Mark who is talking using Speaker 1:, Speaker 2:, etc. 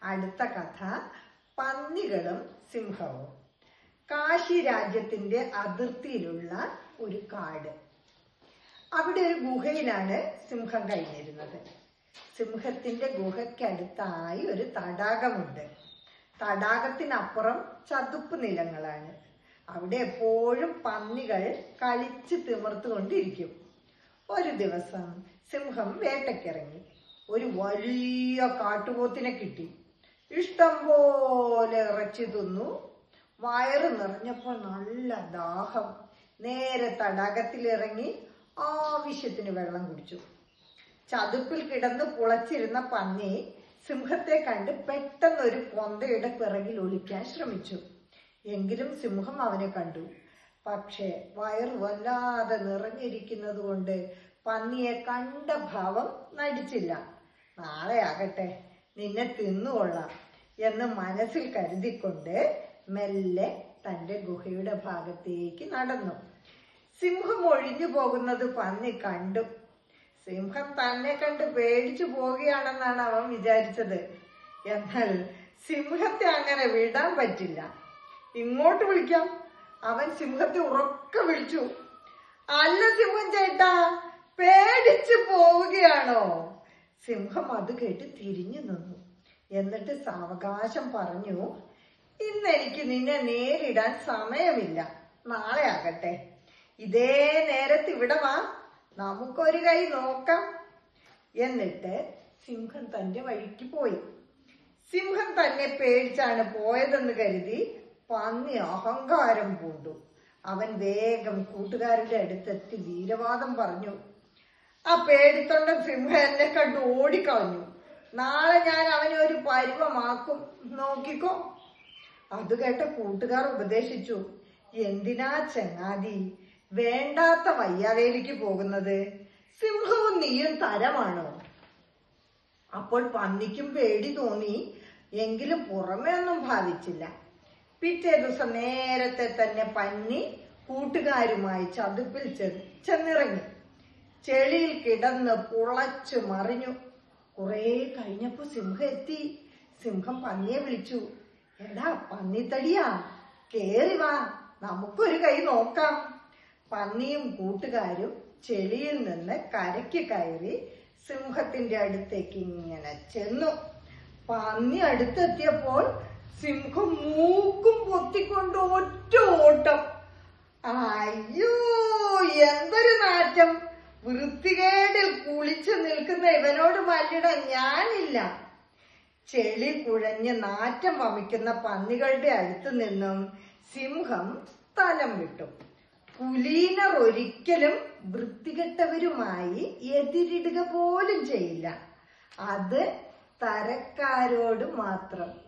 Speaker 1: അടുത്ത കഥ പന്നികളും സിംഹവും. കാശി രാജ്യത്തിന്റെ അതിർത്തിയിലുള്ള ഒരു കാട്. അവിടെ ഒരു ഗുഹയിലാണ് സിംഹം കഴിഞ്ഞിരുന്നത്. സിംഹത്തിന്റെ ഗുഹയ്ക്കടുത്തായി ഒരു തടാകമുണ്ട്. തടാകത്തിനപ്പുറം ചതുപ്പ് നിലങ്ങളാണ്. അവിടെ എപ്പോഴും പന്നികൾ കളിച്ച് തിമിർത്തുകൊണ്ടിരിക്കും. ഒരു ദിവസം സിംഹം വേട്ടയ്ക്കിറങ്ങി. ഒരു വലിയ കാട്ടുപോത്തിനെ കിട്ടി. ഇഷ്ടം പോലെ ഇറച്ചി തിന്നു. വയറ് നിറഞ്ഞപ്പോൾ നല്ല ദാഹം. നേരെ തടാകത്തിലിറങ്ങി ആവശ്യത്തിന് വെള്ളം കുടിച്ചു. ചതുപ്പിൽ കിടന്ന് പുളച്ചിരുന്ന പന്നി സിംഹത്തെ കണ്ട് പെട്ടെന്നൊരു പൊന്തയുടെ പിറകിൽ ഒളിക്കാൻ ശ്രമിച്ചു. എങ്കിലും സിംഹം അവനെ കണ്ടു. പക്ഷേ വയറ് വല്ലാതെ നിറഞ്ഞിരിക്കുന്നത് കൊണ്ട് പന്നിയെ കണ്ട ഭാവം നടിച്ചില്ല. നാളെ ആകട്ടെ, നിന്നെ തിന്നുകൊള്ളാം എന്ന് മനസ്സിൽ കരുതിക്കൊണ്ട് മെല്ലെ തന്റെ ഗുഹയുടെ ഭാഗത്തേക്ക് നടന്നു. സിംഹം ഒഴിഞ്ഞു പോകുന്നത് പന്നി കണ്ടു. സിംഹം തന്നെ കണ്ട് പേടിച്ചു പോവുകയാണെന്നാണ് അവൻ വിചാരിച്ചത്. എന്നാൽ സിംഹത്തെ അങ്ങനെ വിടാൻ പറ്റില്ല. ഇങ്ങോട്ട് വിളിക്കാം. അവൻ സിംഹത്തെ ഉറക്കെ വിളിച്ചു. അല്ല സിംഹം ചേട്ടാ, പേടിച്ചു പോവുകയാണോ? സിംഹം അത് കേട്ട് തിരിഞ്ഞു നിന്നു. എന്നിട്ട് സാവകാശം പറഞ്ഞു, ഇന്ന് എനിക്ക് നിന്നെ നേരിടാൻ സമയമില്ല. നാളെ ആകട്ടെ, ഇതേ നേരത്ത് ഇവിടെ വാ, നമുക്കൊരു കൈ നോക്കാം. എന്നിട്ട് സിംഹം തന്റെ വഴിക്ക് പോയി. സിംഹം തന്നെ പേടിച്ചാണ് പോയതെന്ന് കരുതി പന്നി അഹങ്കാരം പൂണ്ടു. അവൻ വേഗം കൂട്ടുകാരുടെ അടുത്തെത്തി വീരവാദം പറഞ്ഞു. ആ പേടിത്തൊണ്ടൻ സിംഹം എന്നെ കണ്ട് ഓടിക്കളഞ്ഞു. നാളെ ഞാൻ അവനെ ഒരു പരുവമാക്കും, നോക്കിക്കോ. അത് കേട്ട കൂട്ടുകാർ ഉപദേശിച്ചു, എന്തിനാ ചങ്ങാതി വേണ്ടാത്ത വയ്യാവേലിക്ക് പോകുന്നത്? സിംഹവും നീയും തരമാണോ? അപ്പോൾ പന്നിക്കും പേടി തോന്നി. എങ്കിലും പുറമേ ഒന്നും ഭാവിച്ചില്ല. പിറ്റേ ദിവസം നേരത്തെ തന്നെ പന്നി കൂട്ടുകാരുമായി ചതുപ്പിൽ ചെന്നിറങ്ങി. ചെളിയിൽ കിടന്ന് പുളച്ചു മറിഞ്ഞു. കുറെ കഴിഞ്ഞപ്പോ സിംഹം എത്തി. സിംഹം പന്നിയെ വിളിച്ചു. എടാ പന്നിത്തടിയാ, കേറി വാ, നമുക്കൊരു കൈ നോക്കാം. പന്നിയും കൂട്ടുകാരും ചെളിയിൽ നിന്ന് കരയ്ക്ക് കയറി സിംഹത്തിന്റെ അടുത്തേക്ക് ഇങ്ങനെ ചെന്നു. പന്നി അടുത്തെത്തിയപ്പോൾ സിംഹം മൂക്കും പൊത്തിക്കൊണ്ട് ഒറ്റ ഓട്ടം. അയ്യോ, എന്തൊരു നാറ്റം! വൃത്തികേടിൽ കുളിച്ചു നിൽക്കുന്ന ഇവനോട് മല്ലിടാൻ ഞാനില്ല. ചെളി കുഴഞ്ഞ് നാറ്റം വമിക്കുന്ന പന്നികളുടെ അടുത്ത് നിന്നും സിംഹം സ്ഥലം വിട്ടു. കുലീനർ ഒരിക്കലും വൃത്തികെട്ടവരുമായി എതിരിടുക പോലും ചെയ്യില്ല. അത് തരക്കാരോട് മാത്രം.